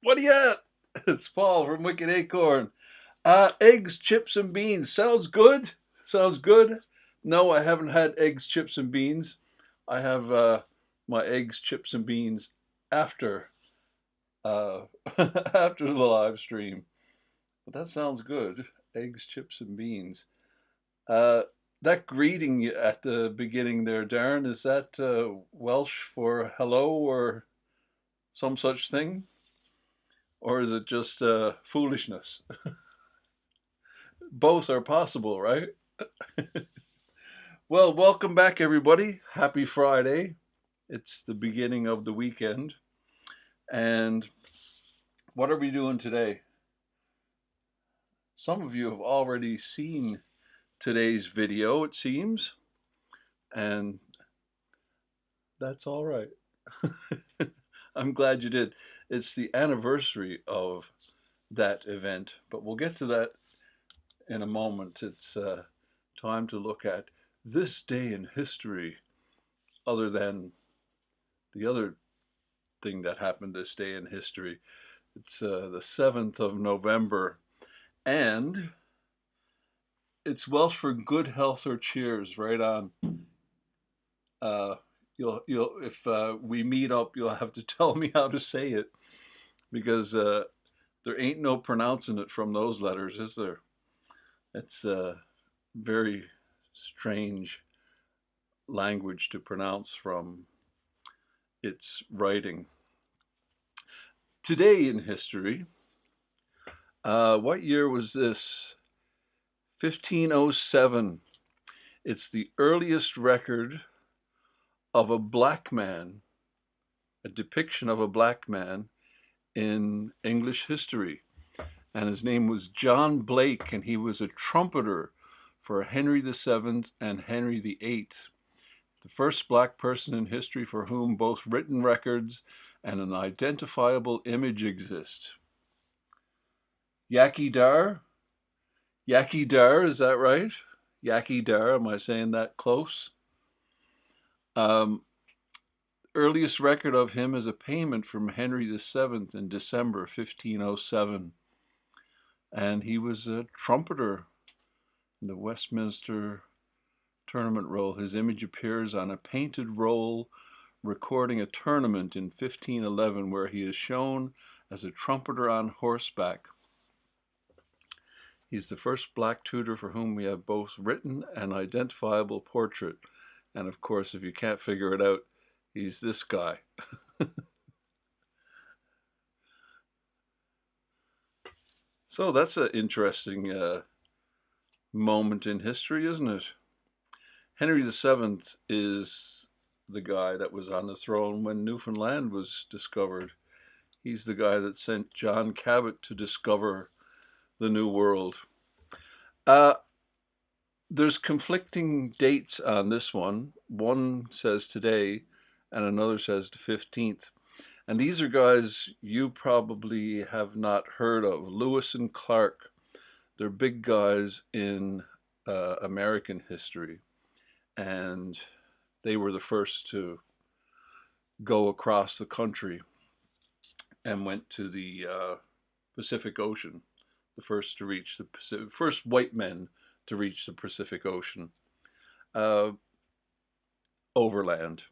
What are you at? It's Paul from Wicked Acorn. Eggs, chips, and beans. Sounds good. Sounds good. No, I haven't had eggs, chips, and beans. I have my eggs, chips, and beans after uh, after the live stream. But that sounds good. Eggs, chips, and beans. Uh, that greeting at the beginning there, Darren, is that Welsh for hello or some such thing? Or is it just foolishness? Both are possible, right? Well, welcome back, everybody. Happy Friday. It's the beginning of the weekend. And what are we doing today? Some of you have already seen today's video, it seems, and that's all right. I'm glad you did. It's the anniversary of that event, but we'll get to that in a moment. It's time to look at this day in history, other than the other thing that happened this day in history. It's the 7th of November, and it's Welsh for good health or cheers. Right on. Uh, you'll if we meet up, you'll have to tell me how to say it because there ain't no pronouncing it from those letters, is there? It's very strange language to pronounce from its writing. Today in history, what year was this? 1507. It's the earliest record of a black man, a depiction of a black man in English history. And his name was John Blake, and he was a trumpeter for Henry VII and Henry VIII, the first black person in history for whom both written records and an identifiable image exist. Yaki Dar? Yaki Dar, is that right? Yaki Dar, am I saying that close? Um, Earliest record of him is a payment from Henry VII in December 1507. And he was a trumpeter in the Westminster tournament roll. His image appears on a painted roll recording a tournament in 1511 where he is shown as a trumpeter on horseback. He's the first black tutor for whom we have both written and identifiable portrait. And of course, if you can't figure it out, he's this guy. So that's an interesting moment in history, isn't it? Henry VII is the guy that was on the throne when Newfoundland was discovered. He's the guy that sent John Cabot to discover the New World. Uh, there's conflicting dates on this one. One says today, and another says the 15th. And these are guys you probably have not heard of. Lewis and Clark. They're big guys in American history. And they were the first to go across the country and went to the Pacific Ocean. The first to reach the Pacific, first white men to reach the Pacific Ocean overland.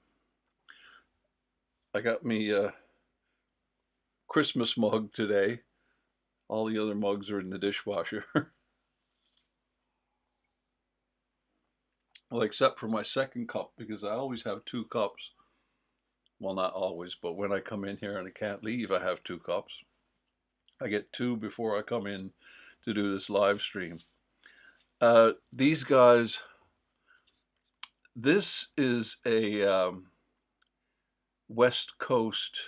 I got me a Christmas mug today. All the other mugs are in the dishwasher. Well, except for my second cup, because I always have two cups. Well, not always, but when I come in here and I can't leave, I have two cups. I get two before I come in to do this live stream. These guys, this is a West Coast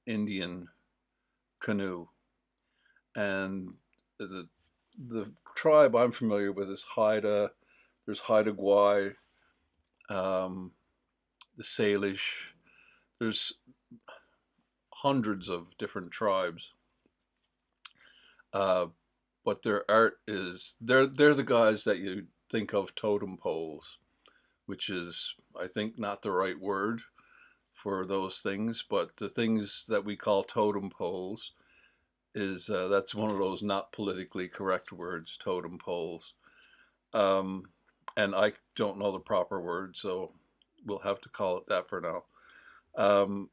Indian canoe, and the tribe I'm familiar with is Haida. There's Haida Gwaii, the Salish. There's hundreds of different tribes, uh, but their art is they're the guys that you think of totem poles, which is I think not the right word for those things, but the things that we call totem poles is that's one of those not politically correct words, totem poles. Um, and I don't know the proper word, so we'll have to call it that for now. Um,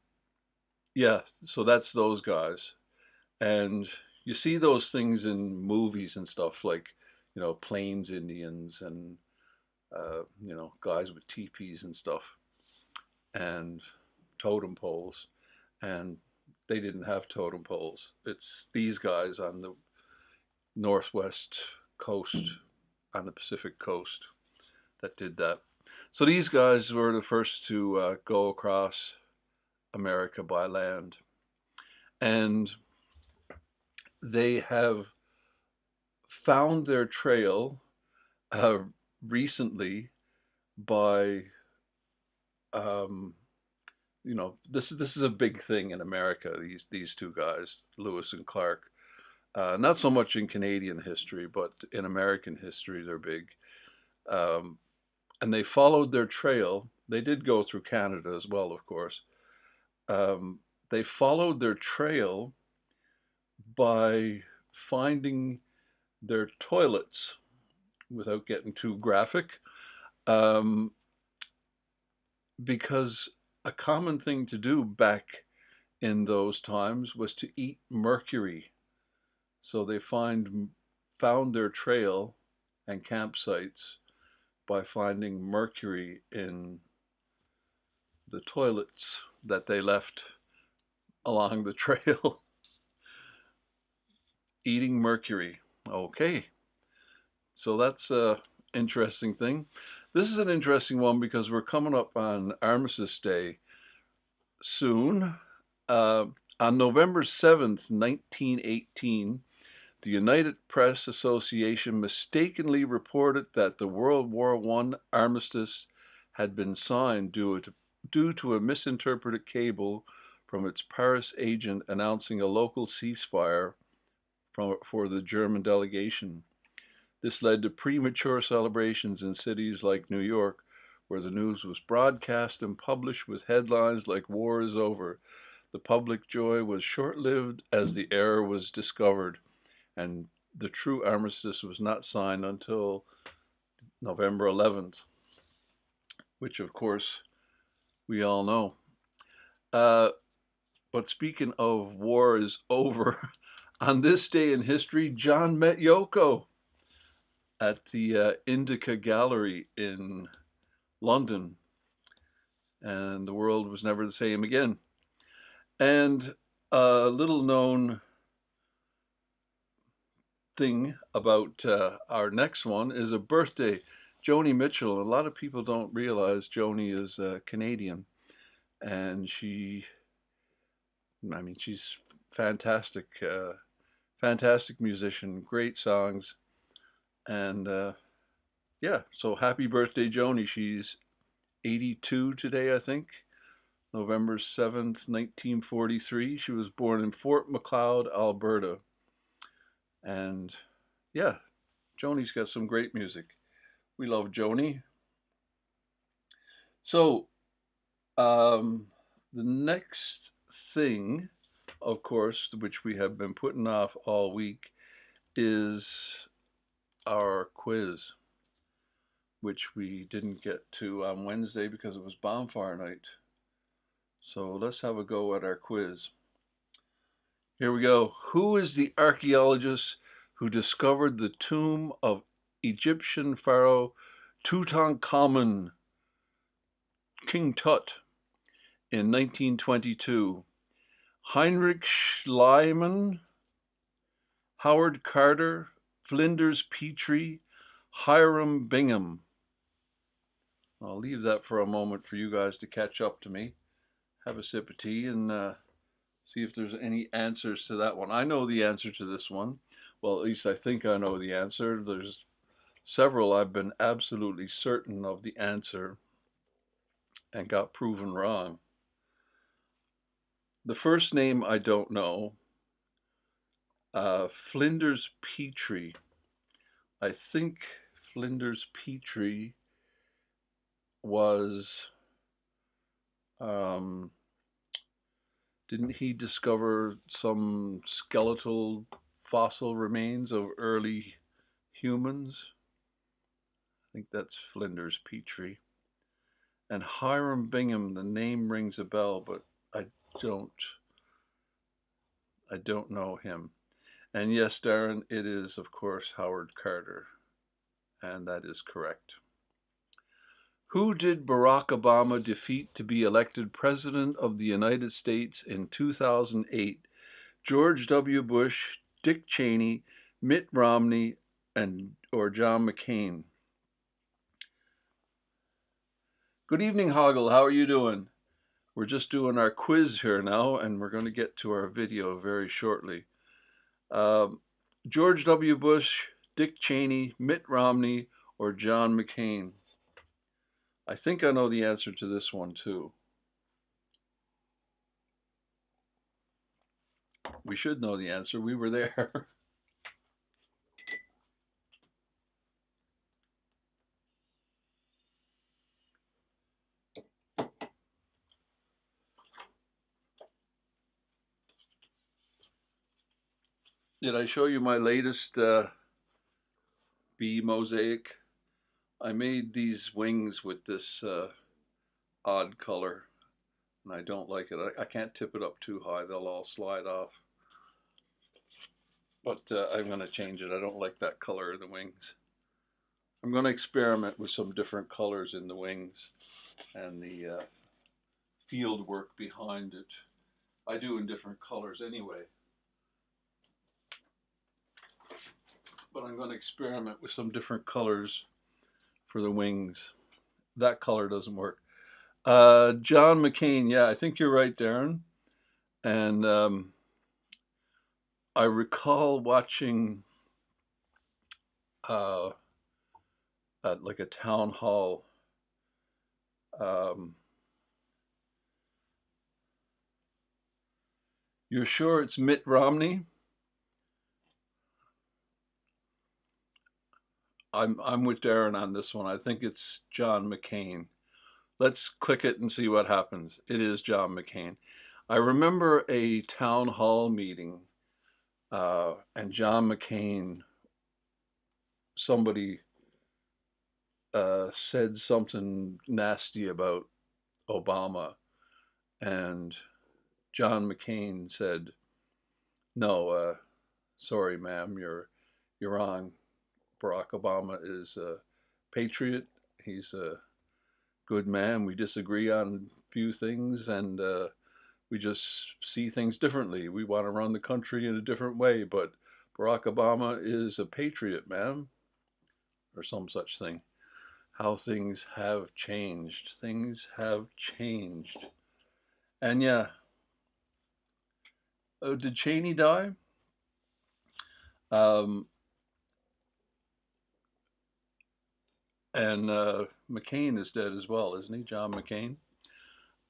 yeah, so that's those guys. And you see those things in movies and stuff like, Plains Indians and, guys with teepees and stuff and totem poles. And they didn't have totem poles. It's these guys on the northwest coast, on the Pacific coast, that did that. So these guys were the first to go across America by land. And they have found their trail uh, recently by, um, this is a big thing in America. These two guys, Lewis and Clark. Not so much in Canadian history, but in American history, they're big. Um, and they followed their trail. They did go through Canada as well, of course. Um, they followed their trail by finding their toilets, without getting too graphic, um, because a common thing to do back in those times was to eat mercury. So they found their trail and campsites by finding mercury in the toilets that they left along the trail. Eating mercury. Okay, so that's a interesting thing. This is an interesting one because we're coming up on Armistice Day soon. Uh, on November 7th, 1918, the United Press Association mistakenly reported that the World War I armistice had been signed due to a misinterpreted cable from its Paris agent announcing a local ceasefire for the German delegation. This led to premature celebrations in cities like New York, where the news was broadcast and published with headlines like "War is over." The public joy was short lived as the error was discovered, and the true armistice was not signed until November 11th, which of course we all know. Uh, but speaking of war is over, on this day in history, John met Yoko at the Indica Gallery in London, and the world was never the same again. And a little known thing about our next one is a birthday. Joni Mitchell. A lot of people don't realize Joni is Canadian, and she's fantastic, fantastic musician, great songs, and yeah. So happy birthday, Joni. She's 82 today, I think. November 7th, 1943. She was born in Fort Macleod, Alberta. And yeah, Joni's got some great music. We love Joni. So, the next thing, of course, which we have been putting off all week, is our quiz, which we didn't get to on Wednesday because it was bonfire night. So let's have a go at our quiz. Here we go. Who is the archaeologist who discovered the tomb of Egyptian pharaoh Tutankhamun, King Tut, in 1922? Heinrich Schliemann, Howard Carter, Flinders Petrie, Hiram Bingham. I'll leave that for a moment for you guys to catch up to me. Have a sip of tea and see if there's any answers to that one. I know the answer to this one. Well, at least I think I know the answer. There's several I've been absolutely certain of the answer and got proven wrong. The first name I don't know. Flinders Petrie. I think Flinders Petrie was Didn't he discover some skeletal fossil remains of early humans? I think that's Flinders Petrie. And Hiram Bingham, the name rings a bell, but I don't I don't know him. And yes, Darren, it is of course Howard Carter, and that is correct. Who did Barack Obama defeat to be elected President of the United States in 2008? George W. Bush, Dick Cheney, Mitt Romney, and or John McCain? Good evening, Hoggle. How are you doing? We're just doing our quiz here now, and we're going to get to our video very shortly. Um, George W. Bush, Dick Cheney, Mitt Romney, or John McCain? I think I know the answer to this one too. We should know the answer. We were there. Did I show you my latest bee mosaic? I made these wings with this odd color, and I don't like it. I can't tip it up too high. They'll all slide off. But I'm going to change it. I don't like that color of the wings. I'm going to experiment with some different colors in the wings and the field work behind it. I do in different colors anyway. But I'm going to experiment with some different colors for the wings. That color doesn't work. John McCain, yeah, I think you're right, Darren. And I recall watching uh, at like a town hall. Um, you're sure it's Mitt Romney? I'm with Darren on this one. I think it's John McCain. Let's click it and see what happens. It is John McCain. I remember a town hall meeting, and John McCain, somebody said something nasty about Obama, and John McCain said, "No, sorry, ma'am, you're wrong. Barack Obama is a patriot. He's a good man. We disagree on a few things, and we just see things differently. We want to run the country in a different way, but Barack Obama is a patriot, ma'am," or some such thing. How things have changed. Things have changed. And yeah, did Cheney die? Um, and McCain is dead as well, isn't he? John McCain.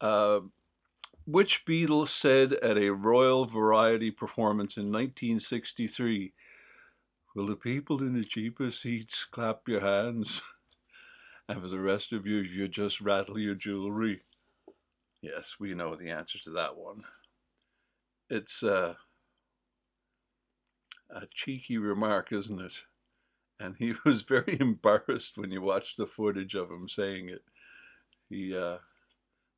Uh, which Beatle said at a Royal Variety performance in 1963, "Will the people in the cheaper seats clap your hands? And for the rest of you, you just rattle your jewelry"? Yes, we know the answer to that one. It's a cheeky remark, isn't it? And he was very embarrassed when you watch the footage of him saying it. He that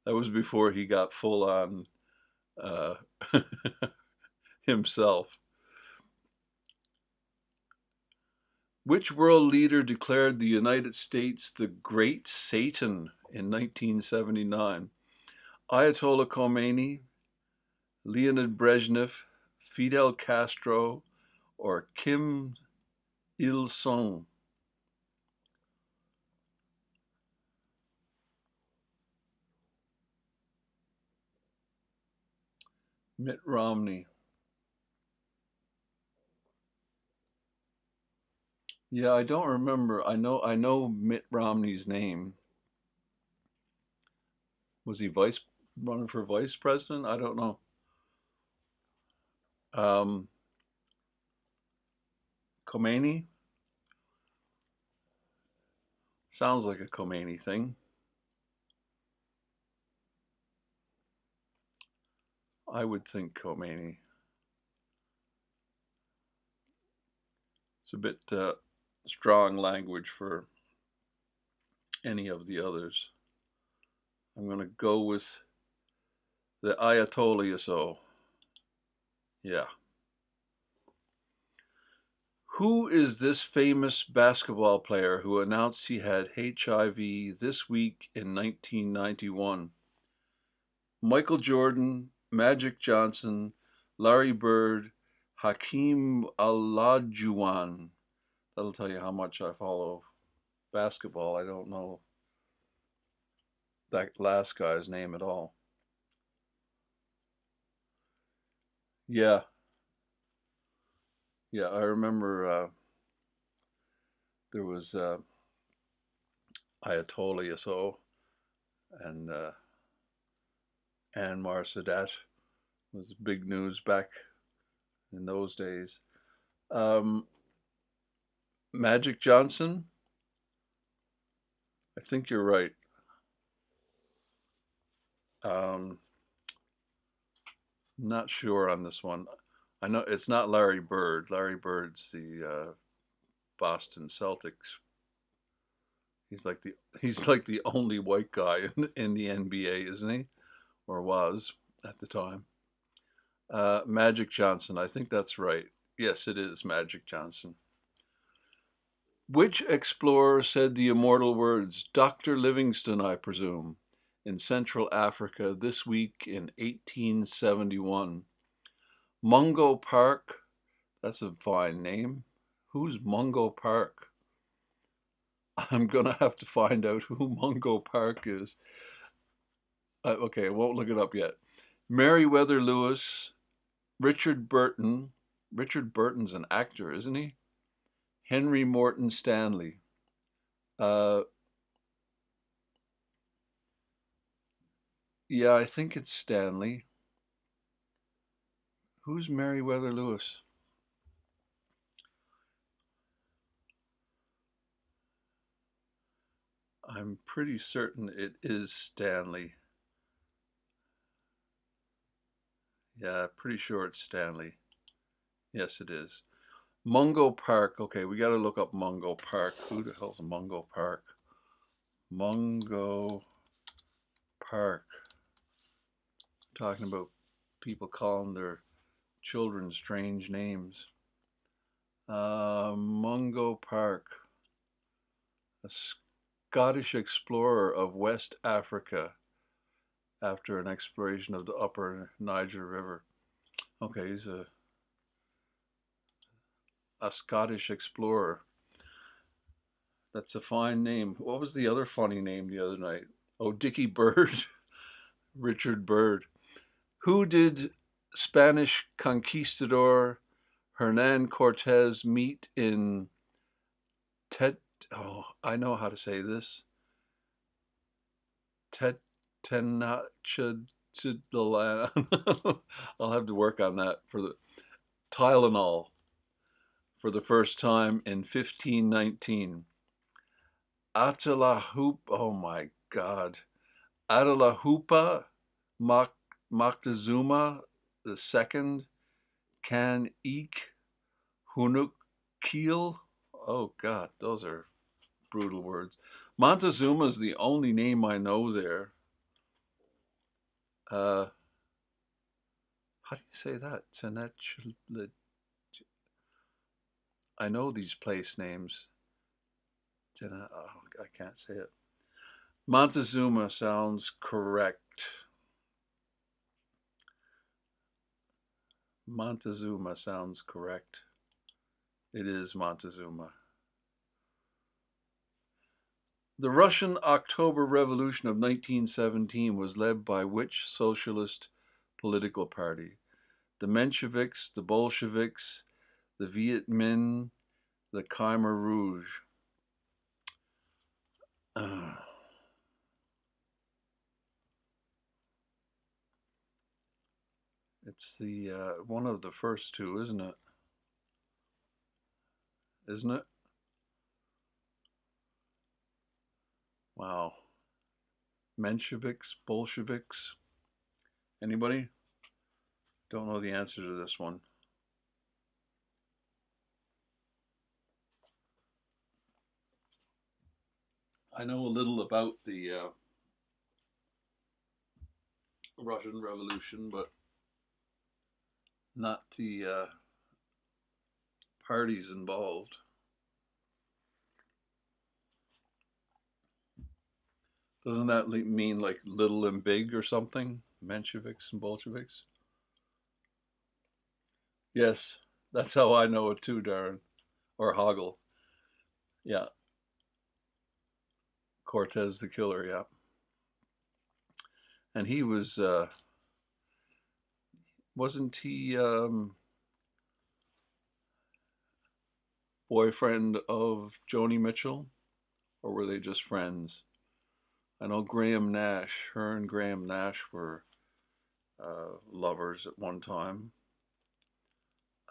was before he got full on uh, himself. Which world leader declared the United States the Great Satan in 1979? Ayatollah Khomeini, Leonid Brezhnev, Fidel Castro, or Kim Il Sung? Mitt Romney. Yeah, I don't remember. I know Mitt Romney's name. Was he vice running for vice president? I don't know. Um, Khomeini sounds like a Khomeini thing. I would think Khomeini. It's a bit strong language for any of the others. I'm going to go with the Ayatollah. So, yeah. Who is this famous basketball player who announced he had HIV this week in 1991? Michael Jordan, Magic Johnson, Larry Bird, Hakeem Olajuwon. That'll tell you how much I follow basketball. I don't know that last guy's name at all. Yeah, yeah, I remember there was Ayatollah So and Anwar Sadat was big news back in those days. Um, Magic Johnson, I think you're right. Um, Not sure on this one. I know it's not Larry Bird. Larry Bird's the Boston Celtics. He's like the only white guy in the NBA, isn't he? Or was at the time. Magic Johnson. I think that's right. Yes, it is Magic Johnson. Which explorer said the immortal words, Dr. Livingstone, I presume, in Central Africa this week in 1871? Mungo Park. That's a fine name. Who's Mungo Park? I'm going to have to find out who Mungo Park is. Okay, I won't look it up yet. Meriwether Lewis, Richard Burton. Richard Burton's an actor, isn't he? Henry Morton Stanley. Uh, yeah, I think it's Stanley. Who's Meriwether Lewis? I'm pretty certain it is Stanley. Yeah, pretty sure it's Stanley. Yes, it is. Mungo Park. Okay, we got to look up Mungo Park. Who the hell's Mungo Park? Mungo Park. Talking about people calling their children strange names. Mungo Park, a Scottish explorer of West Africa after an exploration of the upper Niger River. Okay, he's a Scottish explorer. That's a fine name. What was the other funny name the other night? Oh, Dickie Bird. Richard Bird. Who did Spanish conquistador Hernan Cortez meet in oh, I know how to say this. Tenochtitlan. I'll have to work on that for the Tylenol for the first time in 1519. Atahualpa, oh my God. Atahualpa Moctezuma II Can Eek Hunukil. Oh God, those are brutal words. Montezuma is the only name I know there. How do you say that? I know these place names. Oh, I can't say it. Montezuma sounds correct. Montezuma sounds correct. It is Montezuma. The Russian October Revolution of 1917 was led by which socialist political party? The Mensheviks, the Bolsheviks, the Viet Minh, the Khmer Rouge. It's the one of the first two, isn't it? Isn't it? Wow. Mensheviks, Bolsheviks. Anybody? Don't know the answer to this one. I know a little about the Russian Revolution, but not the parties involved. Doesn't that mean like little and big or something? Mensheviks and Bolsheviks? Yes, that's how I know it too, Darren. Or Hoggle. Yeah, Cortez the Killer, yeah. And he was, wasn't he boyfriend of Joni Mitchell? Or were they just friends? I know Graham Nash, her and Graham Nash were lovers at one time.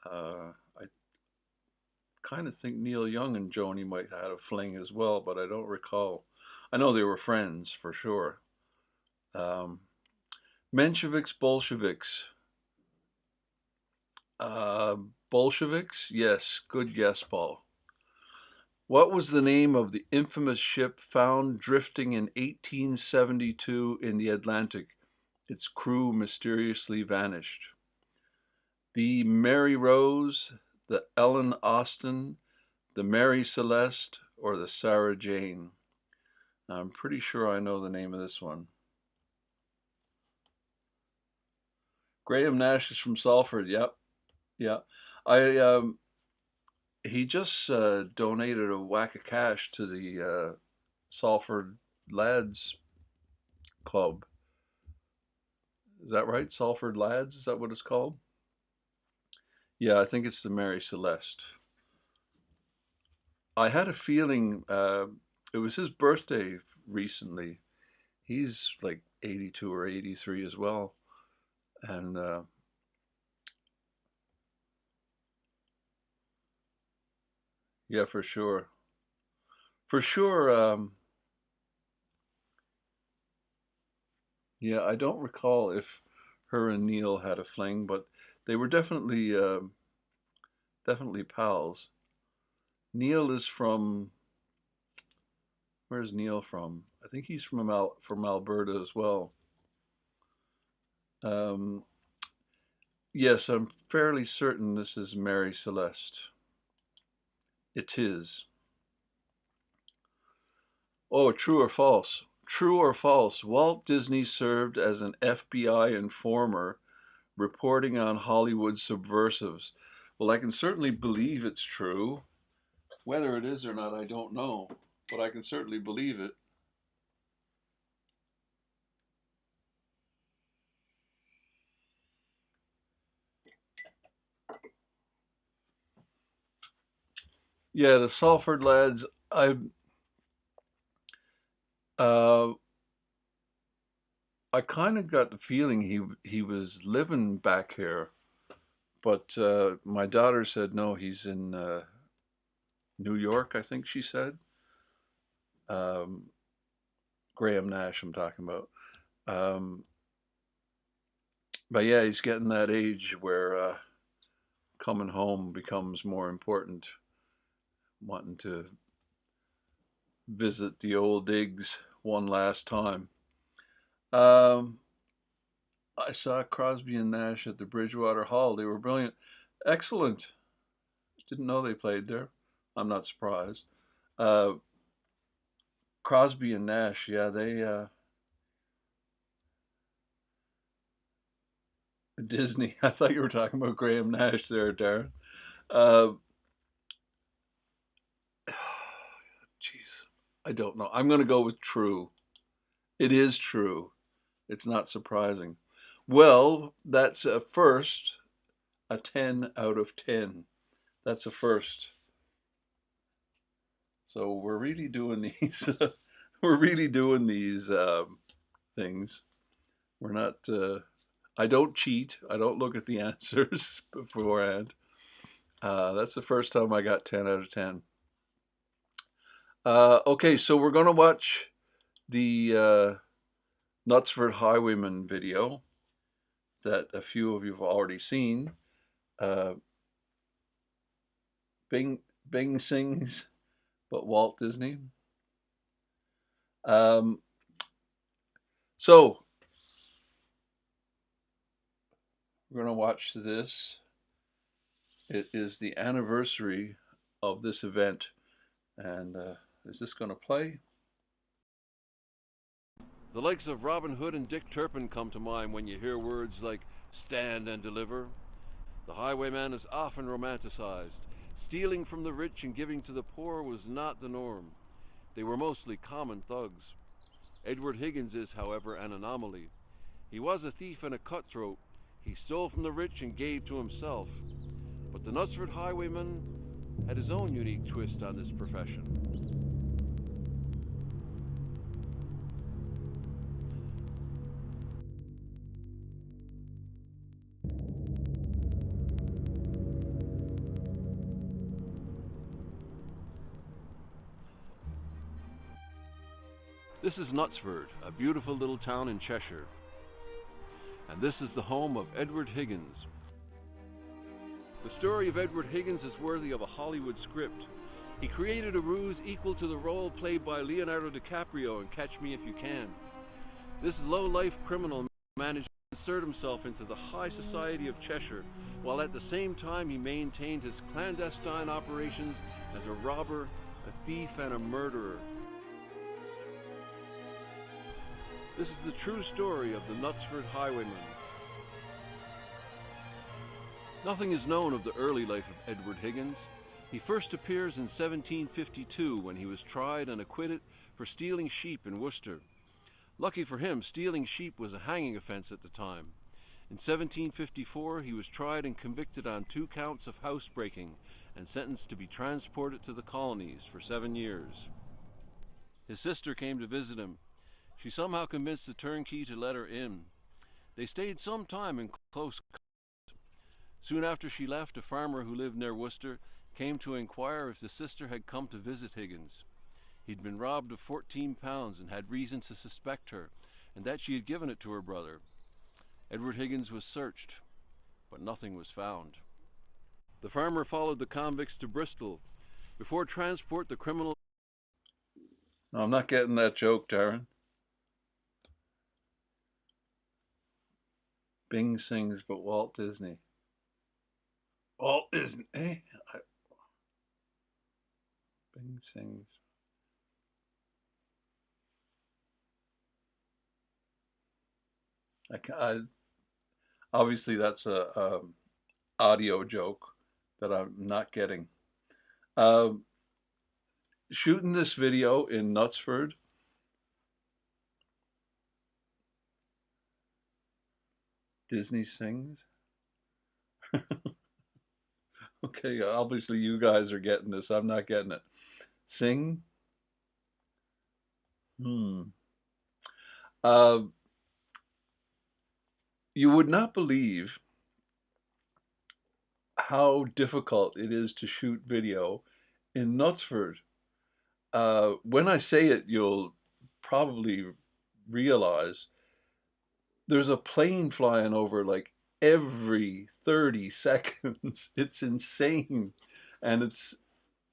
I kind of think Neil Young and Joni might have had a fling as well, but I don't recall. I know they were friends for sure. Um, Mensheviks, Bolsheviks. Uh, Bolsheviks? Yes, good guess, Paul. What was the name of the infamous ship found drifting in 1872 in the Atlantic? Its crew mysteriously vanished. The Mary Rose, the Ellen Austin, the Mary Celeste, or the Sarah Jane? I'm pretty sure I know the name of this one. Graham Nash is from Salford. Yep, yeah. I He just donated a whack of cash to the Salford Lads Club. Is that right? Salford Lads? Is that what it's called? Yeah, I think it's the Mary Celeste. I had a feeling it was his birthday recently. He's like 82 or 83 as well. And yeah, for sure. For sure. Yeah, I don't recall if her and Neil had a fling, but they were definitely pals. Neil is from, where's Neil from? I think he's from Alberta as well. Um, yes, I'm fairly certain this is Mary Celeste. It is. Oh, true or false? True or false? Walt Disney served as an FBI informer reporting on Hollywood subversives. Well, I can certainly believe it's true. Whether it is or not, I don't know, but I can certainly believe it. Yeah, the Salford lads. Uh, I kind of got the feeling he was living back here, but my daughter said no, he's in New York. I think she said. Um, Graham Nash, I'm talking about. Um, but yeah, he's getting that age where coming home becomes more important. Wanting to visit the old digs one last time. Um, I saw Crosby and Nash at the Bridgewater Hall. They were brilliant. Excellent. Didn't know they played there. I'm not surprised. Uh, Crosby and Nash, yeah, they Disney. I thought you were talking about Graham Nash there, Darren. Uh, Jeez, I don't know. I'm going to go with true. It is true. It's not surprising. Well, that's a first, a 10 out of 10. That's a first. So we're really doing these. We're really doing these things. We're not. I don't cheat. I don't look at the answers beforehand. That's the first time I got 10 out of 10. Okay, so we're gonna watch the Knutsford Highwayman video. that a few of you have already seen. Uh, Bing sings, but Walt Disney. So we're going to watch this. It is the anniversary of this event. And is this going to play? The likes of Robin Hood and Dick Turpin come to mind when you hear words like stand and deliver. The highwayman is often romanticized. Stealing from the rich and giving to the poor was not the norm. They were mostly common thugs. Edward Higgins is, however, an anomaly. He was a thief and a cutthroat. He stole from the rich and gave to himself. But the Knutsford highwayman had his own unique twist on this profession. This is Knutsford, a beautiful little town in Cheshire. And this is the home of Edward Higgins. The story of Edward Higgins is worthy of a Hollywood script. He created a ruse equal to the role played by Leonardo DiCaprio in Catch Me If You Can. This low-life criminal managed to insert himself into the high society of Cheshire, while at the same time he maintained his clandestine operations as a robber, a thief, and a murderer. This is the true story of the Knutsford highwayman. Nothing is known of the early life of Edward Higgins. He first appears in 1752 when he was tried and acquitted for stealing sheep in Worcester. Lucky for him, stealing sheep was a hanging offense at the time. In 1754 he was tried and convicted on 2 counts of housebreaking and sentenced to be transported to the colonies for 7 years. His sister came to visit him. She somehow convinced the turnkey to let her in. They stayed some time in close contact. Soon after she left, a farmer who lived near Worcester came to inquire if the sister had come to visit Higgins. He'd been robbed of 14 pounds and had reason to suspect her, and that she had given it to her brother. Edward Higgins was searched, but nothing was found. The farmer followed the convicts to Bristol. Before transport, the criminal... No, I'm not getting that joke, Darren. Bing sings, but Walt Disney. Walt Disney, eh? Bing sings. Obviously, that's a audio joke that I'm not getting. Shooting this video in Knutsford. Disney sings. Okay, obviously you guys are getting this. I'm not getting it. Sing. You would not believe how difficult it is to shoot video in Knutsford. When I say it, you'll probably realize there's a plane flying over like every 30 seconds. It's insane. And it's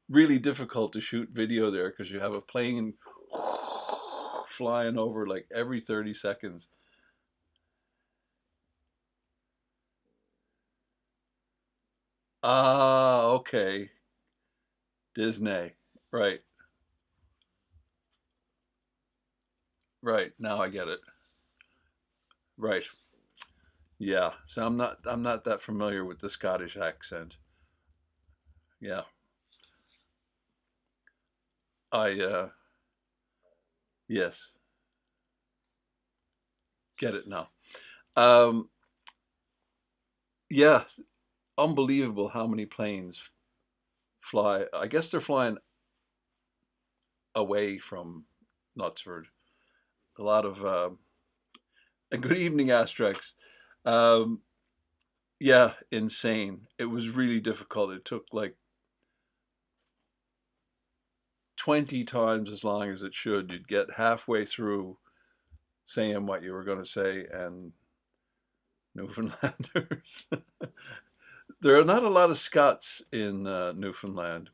really difficult to shoot video there because you have a plane flying over like every 30 seconds. Ah, okay. Disney. Right. Right. Now I get it. Right. Yeah. So I'm not that familiar with the Scottish accent. Yeah. Yes. Get it now. Um yeah, unbelievable how many planes fly. I guess they're flying away from Knutsford. A lot of good evening, Asterix. Um, yeah, insane. It was really difficult. It took like 20 times as long as it should. You'd get halfway through saying what you were going to say, and Newfoundlanders. There are not a lot of Scots in Newfoundland,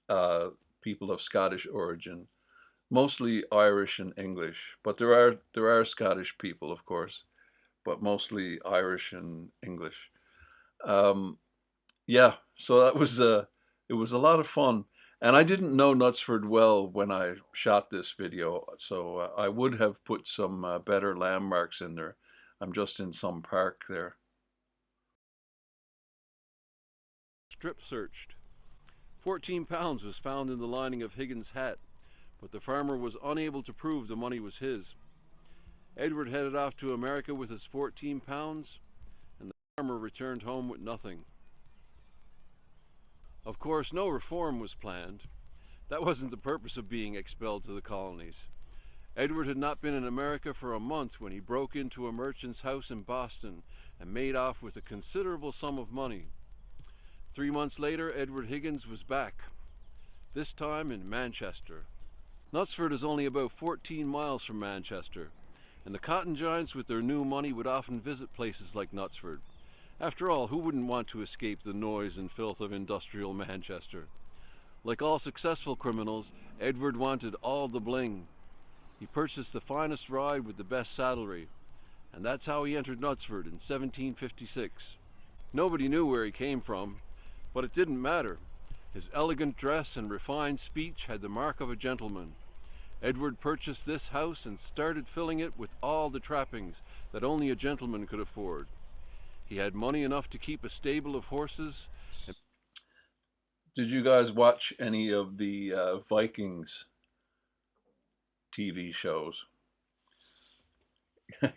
uh, people of Scottish origin, mostly Irish and English. But there are Scottish people, of course, but mostly Irish and English. Um, yeah, so it was a lot of fun. And I didn't know Knutsford well when I shot this video, so I would have put some better landmarks in there. I'm just in some park there. Strip searched. £14 was found in the lining of Higgins' hat, but the farmer was unable to prove the money was his. Edward headed off to America with his £14, and the farmer returned home with nothing. Of course, no reform was planned. That wasn't the purpose of being expelled to the colonies. Edward had not been in America for a month when he broke into a merchant's house in Boston and made off with a considerable sum of money. 3 months later, Edward Higgins was back, this time in Manchester. Knutsford is only about 14 miles from Manchester, and the cotton giants with their new money would often visit places like Knutsford. After all, who wouldn't want to escape the noise and filth of industrial Manchester? Like all successful criminals, Edward wanted all the bling. He purchased the finest ride with the best saddlery, and that's how he entered Knutsford in 1756. Nobody knew where he came from, but it didn't matter. His elegant dress and refined speech had the mark of a gentleman. Edward purchased this house and started filling it with all the trappings that only a gentleman could afford. He had money enough to keep a stable of horses. Did you guys watch any of the Vikings TV shows?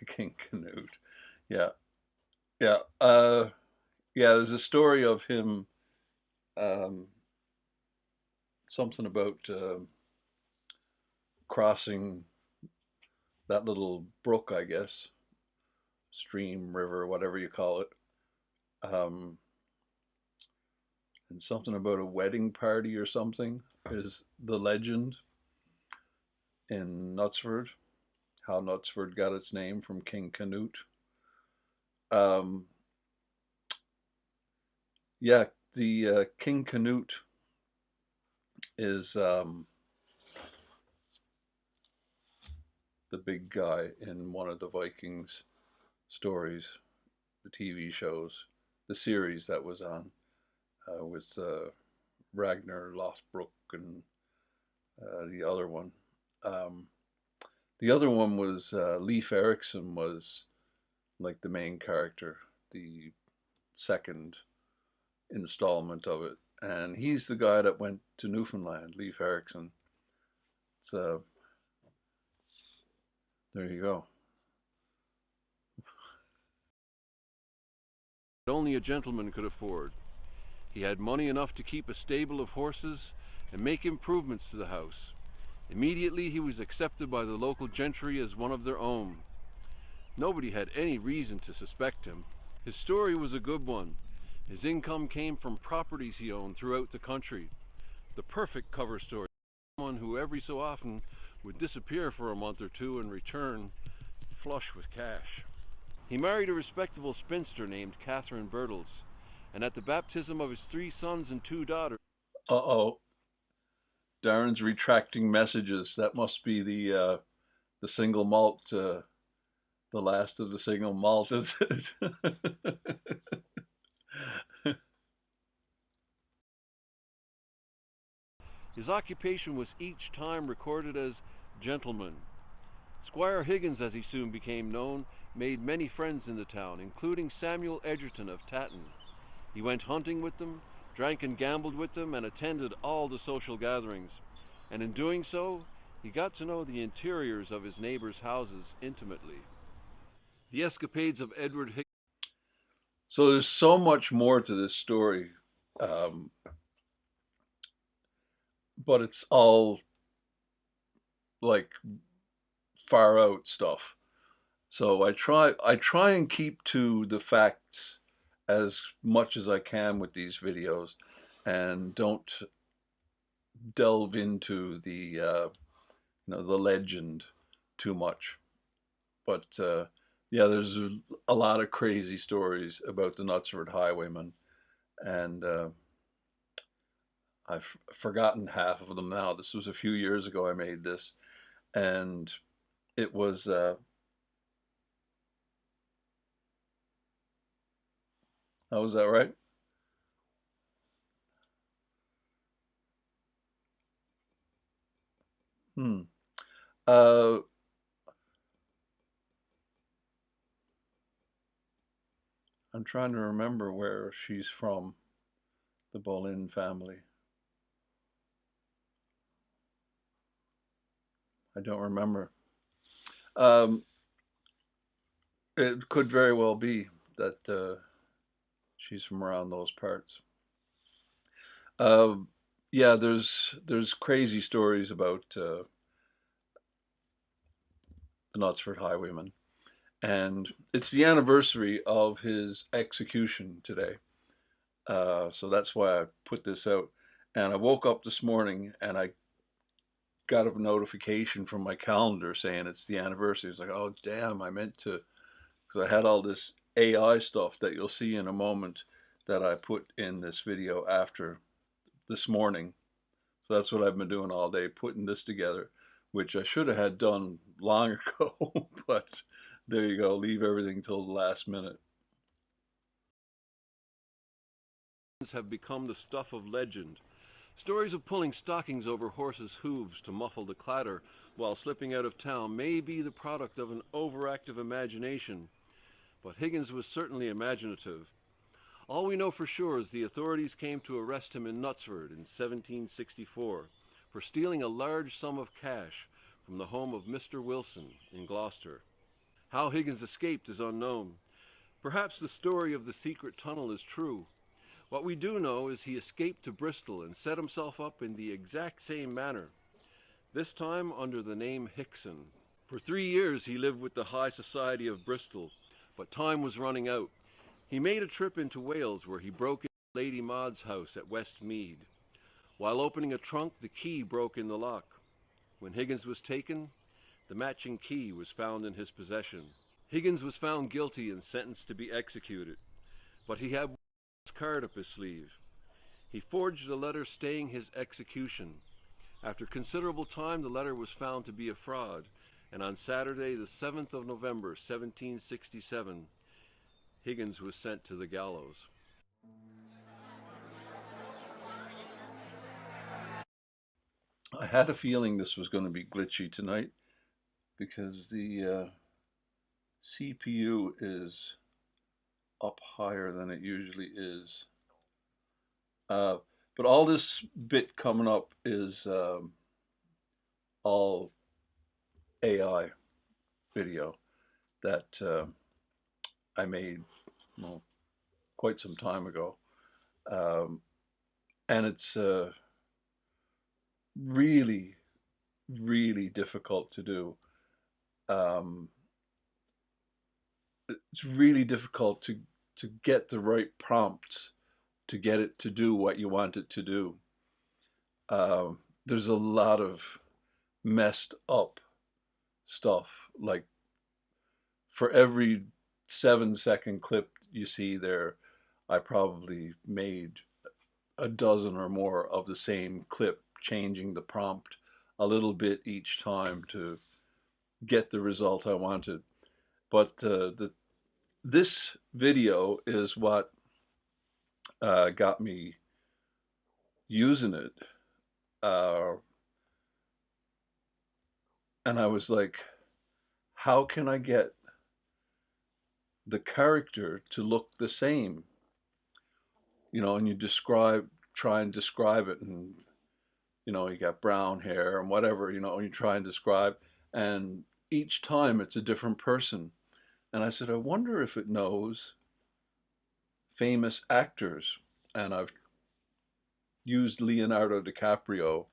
King Canute. Yeah, yeah, yeah. There's a story of him. Um, Something about crossing that little brook, I guess, stream, river, whatever you call it, um, and something about a wedding party or something is the legend in Knutsford. How Knutsford got its name from King Canute. Um, yeah, the King Canute is the big guy in one of the Vikings stories, the TV shows, the series that was on with Ragnar Lothbrok and the other one. Um, the other one was Leif Erikson was like the main character, the second installment of it, and he's the guy that went to Newfoundland, Leif Erikson. So there you go. Only a gentleman could afford. He had money enough to keep a stable of horses and make improvements to the house. Immediately he was accepted by the local gentry as one of their own. Nobody had any reason to suspect him. His story was a good one. His income came from properties he owned throughout the country. The perfect cover story. Someone who every so often would disappear for a month or two and return flush with cash. He married a respectable spinster named Catherine Birtles, and at the baptism of his 3 sons and 2 daughters. Uh-oh, Darren's retracting messages. That must be the single malt, the last of the single malt, is it? His occupation was each time recorded as gentleman. Squire Higgins, as he soon became known, made many friends in the town, including Samuel Edgerton of Tatton. He went hunting with them, drank and gambled with them, and attended all the social gatherings. And in doing so, he got to know the interiors of his neighbors' houses intimately. The escapades of Edward Higgins. So there's so much more to this story, um, but it's all like far out stuff. So I try and keep to the facts as much as I can with these videos, and don't delve into the the legend too much. But Yeah, there's a lot of crazy stories about the Knutsford Highwayman, and I've forgotten half of them now. This was a few years ago I made this, and it was how was that right? Hmm. Uh, I'm trying to remember where she's from, the Boleyn family. I don't remember. Um, it could very well be that she's from around those parts. Uh, yeah, there's crazy stories about the Knutsford Highwayman, and it's the anniversary of his execution today. So that's why I put this out. And I woke up this morning and I got a notification from my calendar saying it's the anniversary. It's like, oh damn, I meant to, because I had all this AI stuff that you'll see in a moment that I put in this video after this morning. So that's what I've been doing all day, putting this together, which I should have had done long ago. But there you go, leave everything till the last minute. Have become the stuff of legend. Stories of pulling stockings over horses' hooves to muffle the clatter while slipping out of town may be the product of an overactive imagination, but Higgins was certainly imaginative. All we know for sure is the authorities came to arrest him in Knutsford in 1764 for stealing a large sum of cash from the home of Mr. Wilson in Gloucester. How Higgins escaped is unknown. Perhaps the story of the secret tunnel is true. What we do know is he escaped to Bristol and set himself up in the exact same manner, this time under the name Hickson. For 3 years he lived with the high society of Bristol, but time was running out. He made a trip into Wales where he broke into Lady Maud's house at Westmead. While opening a trunk, the key broke in the lock. When Higgins was taken, the matching key was found in his possession. Higgins was found guilty and sentenced to be executed, but he had his card up his sleeve. He forged a letter staying his execution. After considerable time, the letter was found to be a fraud, and on Saturday, the 7th of November, 1767, Higgins was sent to the gallows. I had a feeling this was going to be glitchy tonight because the CPU is up higher than it usually is. Uh, but all this bit coming up is all AI video that I made, well, quite some time ago. Um, and it's really, really difficult to do. Um, it's really difficult to get the right prompts to get it to do what you want it to do. There's a lot of messed up stuff. Like for every 7-second clip you see there, I probably made a dozen or more of the same clip, changing the prompt a little bit each time to get the result I wanted. But this video is what got me using it. Uh, and I was like, how can I get the character to look the same? And you try and describe it, and you got brown hair and whatever, and you try and describe, and each time it's a different person. And I said, I wonder if it knows famous actors. And I've used Leonardo DiCaprio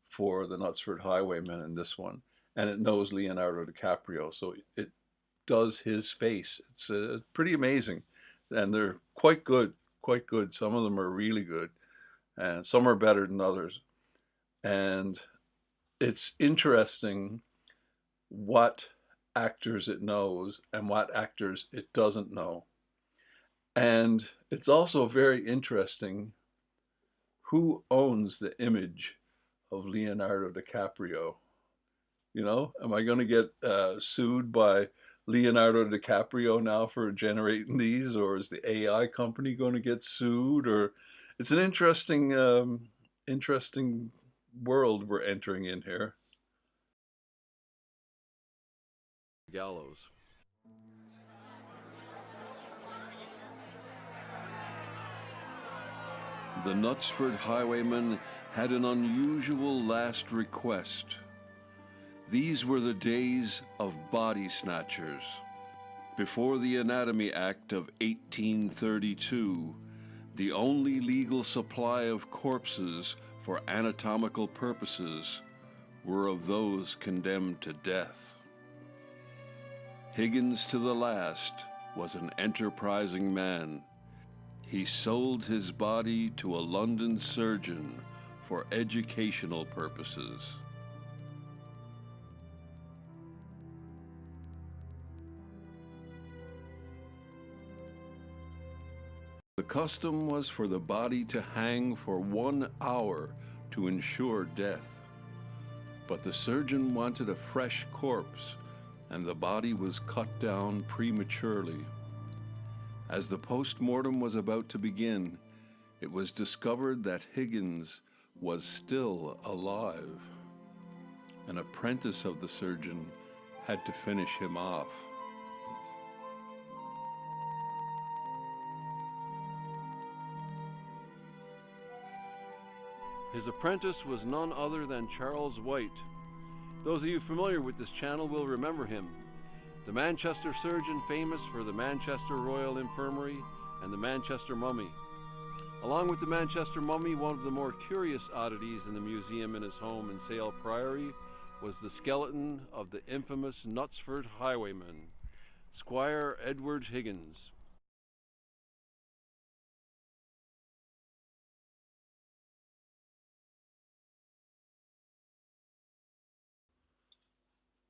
for the Knutsford Highwayman in this one, and it knows Leonardo DiCaprio, so it does his face. It's pretty amazing, and they're quite good, quite good. Some of them are really good, and some are better than others. And it's interesting what actors it knows and what actors it doesn't know. And it's also very interesting who owns the image of Leonardo DiCaprio. You know, am I going to get sued by Leonardo DiCaprio now for generating these, or is the AI company going to get sued? Or it's an interesting world we're entering in here. Gallows. The Knutsford highwayman had an unusual last request. These were the days of body snatchers. Before the Anatomy Act of 1832, the only legal supply of corpses for anatomical purposes were of those condemned to death. Higgins to the last was an enterprising man. He sold his body to a London surgeon for educational purposes. The custom was for the body to hang for 1 hour to ensure death. But the surgeon wanted a fresh corpse, and the body was cut down prematurely. As the post-mortem was about to begin, it was discovered that Higgins was still alive. An apprentice of the surgeon had to finish him off. His apprentice was none other than Charles White. Those of you familiar with this channel will remember him. The Manchester surgeon famous for the Manchester Royal Infirmary and the Manchester Mummy. Along with the Manchester Mummy, one of the more curious oddities in the museum in his home in Sale Priory was the skeleton of the infamous Knutsford highwayman, Squire Edward Higgins.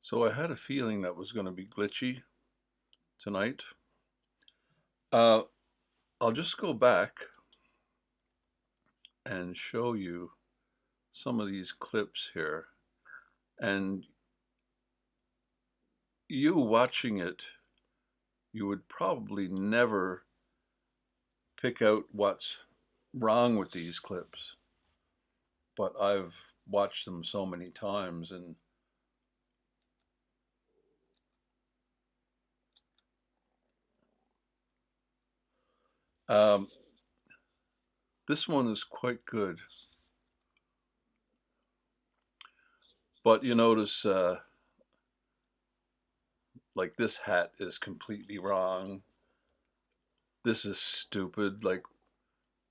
So I had a feeling that was going to be glitchy tonight. I'll just go back and show you some of these clips here. And you watching it, you would probably never pick out what's wrong with these clips. But I've watched them so many times, and this one is quite good. But you notice, like, this hat is completely wrong. This is stupid. Like,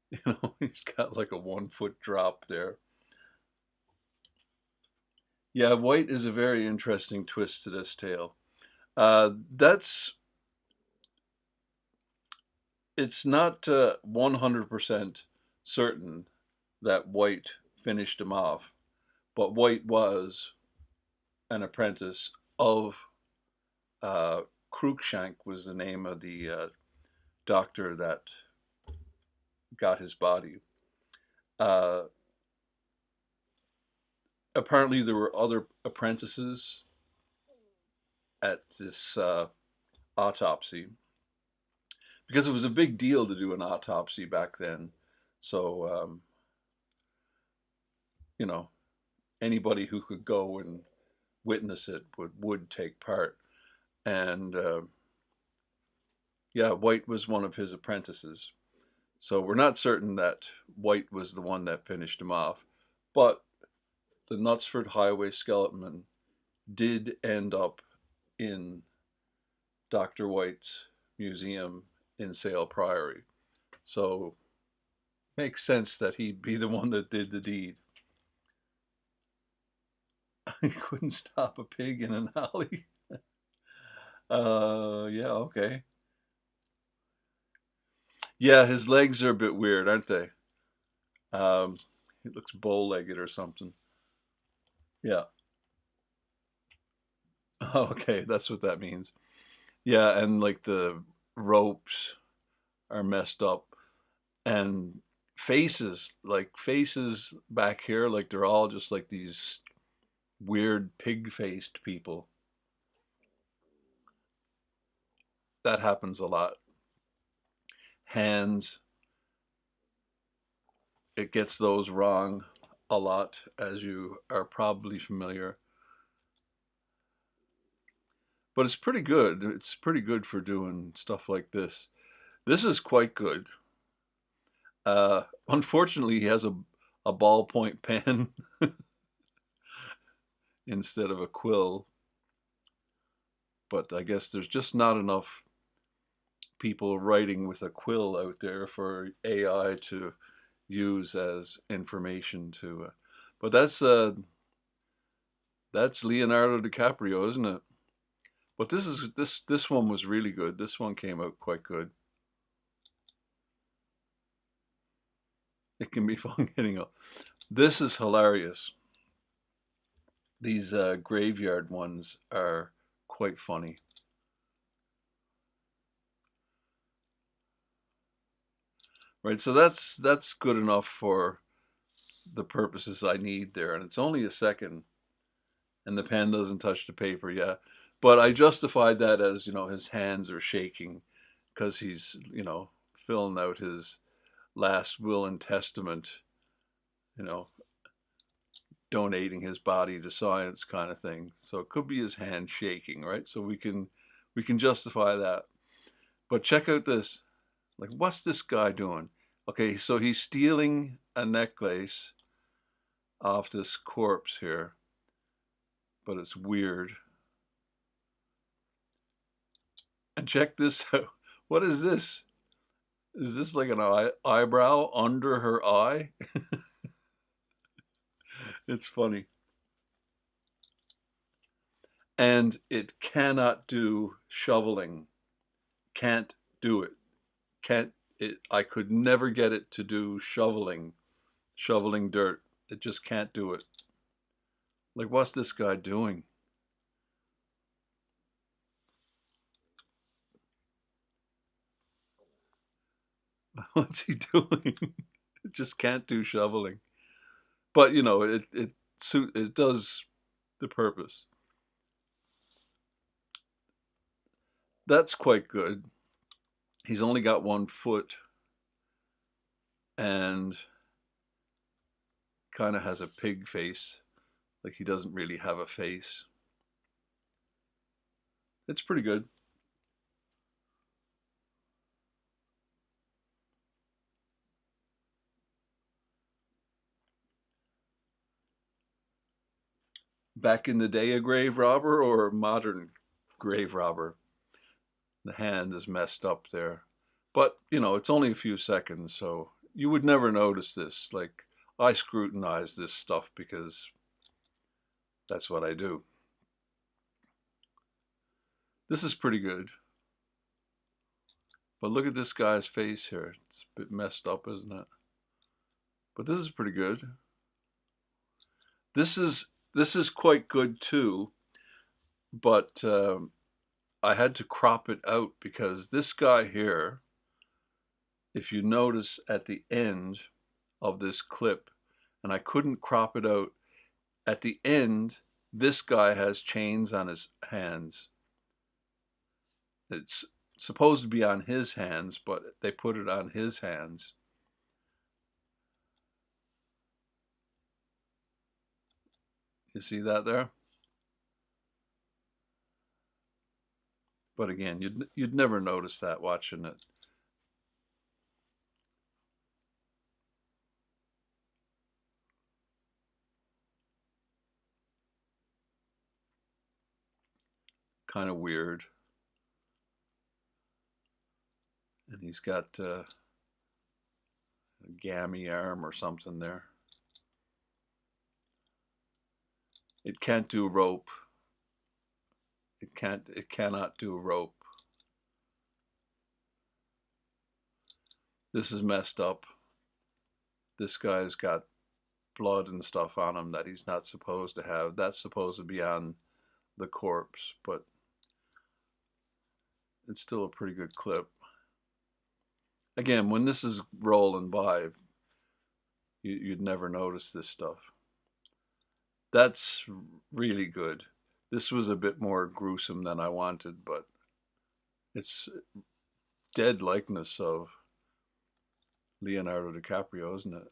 you know, he's got like a 1 foot drop there. Yeah, White is a very interesting twist to this tale. It's not 100% certain that White finished him off, but White was an apprentice of Cruikshank was the name of the doctor that got his body. Apparently there were other apprentices at this autopsy, because it was a big deal to do an autopsy back then. So, you know, anybody who could go and witness it would take part. And yeah, White was one of his apprentices. So we're not certain that White was the one that finished him off. But the Knutsford Highway skeleton did end up in Dr. White's museum in Sale Priory. So makes sense that he'd be the one that did the deed. He couldn't stop a pig in an alley. Yeah, okay. Yeah, his legs are a bit weird, aren't they? He looks bow-legged or something. Yeah. Okay, that's what that means. Yeah, and like the ropes are messed up, and faces back here, like they're all just like these weird pig-faced people. That happens a lot. Hands, it gets those wrong a lot, as you are probably familiar. But it's pretty good. It's pretty good for doing stuff like this. This is quite good. Unfortunately, he has a ballpoint pen instead of a quill, but I guess there's just not enough people writing with a quill out there for AI to use as information to. But that's Leonardo DiCaprio, isn't it? But this one was really good. This one came out quite good. It can be fun getting up. This is hilarious. These graveyard ones are quite funny. Right, so that's good enough for the purposes I need there, and it's only a second, and the pen doesn't touch the paper yet. But I justified that as, his hands are shaking because he's, filling out his last will and testament, you know, donating his body to science kind of thing. So it could be his hand shaking, right? So we can justify that. But check out this. Like, what's this guy doing? Okay, so he's stealing a necklace off this corpse here, but it's weird. And check this out. What is this? Is this like an eyebrow under her eye? It's funny. And it cannot do shoveling. Can't do it. Can't it? I could never get it to do shoveling dirt. It just can't do it. Like, what's this guy doing? What's he doing? It just can't do shoveling. But it does the purpose. That's quite good. He's only got 1 foot and kind of has a pig face. Like, he doesn't really have a face. It's pretty good. Back in the day, a grave robber or a modern grave robber? The hand is messed up there. But, it's only a few seconds, so you would never notice this. Like, I scrutinize this stuff because that's what I do. This is pretty good. But look at this guy's face here. It's a bit messed up, isn't it? But this is pretty good. This is quite good too, but I had to crop it out because this guy here, if you notice at the end of this clip, and I couldn't crop it out, at the end, this guy has chains on his hands. It's supposed to be on his hands, but they put it on his hands. You see that there? But again, you'd never notice that watching it. Kind of weird. And he's got a gammy arm or something there. It can't do rope. It cannot do rope. This is messed up. This guy's got blood and stuff on him that he's not supposed to have. That's supposed to be on the corpse, but it's still a pretty good clip. Again, when this is rolling by, you'd never notice this stuff. That's really good. This was a bit more gruesome than I wanted, but it's dead likeness of Leonardo DiCaprio, isn't it?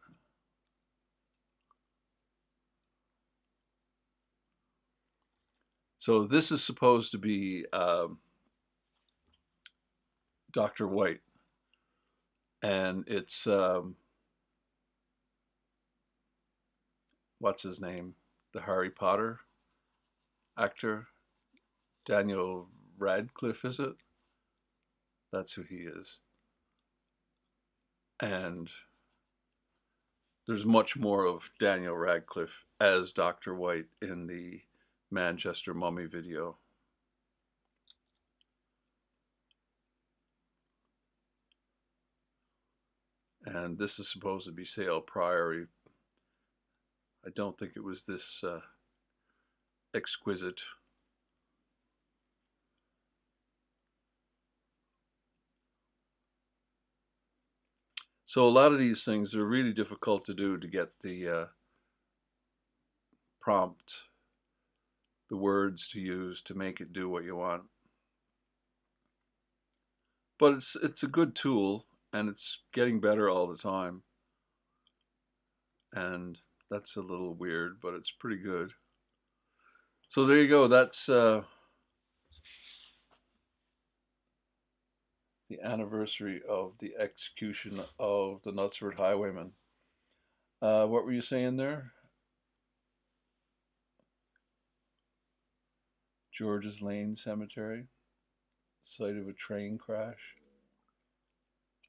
So this is supposed to be Dr. White, and it's what's his name? The Harry Potter actor, Daniel Radcliffe, is it? That's who he is. And there's much more of Daniel Radcliffe as Dr. White in the Manchester Mummy video. And this is supposed to be Sale Priory. I don't think it was this exquisite. So a lot of these things are really difficult to do to get the prompt, the words to use to make it do what you want. But it's a good tool, and it's getting better all the time. And that's a little weird, but it's pretty good. So there you go. That's the anniversary of the execution of the Knutsford highwayman. What were you saying there? George's Lane Cemetery, site of a train crash.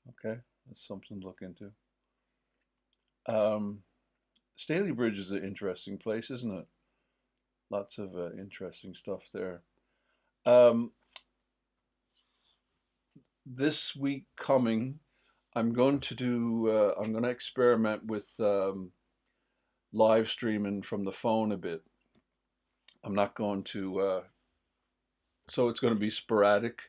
Okay, that's something to look into. Staley Bridge is an interesting place, isn't it? Lots of interesting stuff there. This week coming, I'm going to experiment with live streaming from the phone a bit. I'm not going to, so it's going to be sporadic.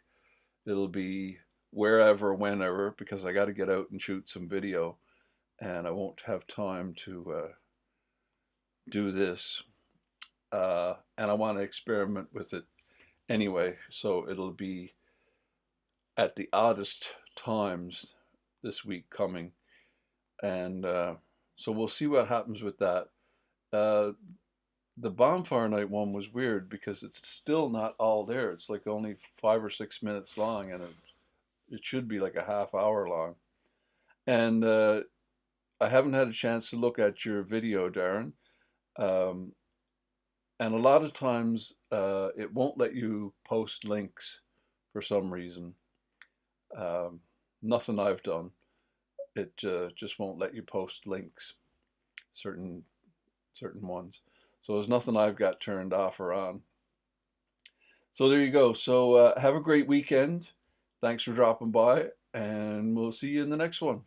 It'll be wherever, whenever, because I got to get out and shoot some video, and I won't have time to do this. And I want to experiment with it anyway, so it'll be at the oddest times this week coming, and so we'll see what happens with that. The bonfire night one was weird because it's still not all there. It's like only 5 or 6 minutes long, and it should be like a half hour long. And I haven't had a chance to look at your video, Darren. And a lot of times it won't let you post links for some reason. Nothing I've done. It just won't let you post links, certain ones. So there's nothing I've got turned off or on. So there you go. So have a great weekend. Thanks for dropping by, and we'll see you in the next one.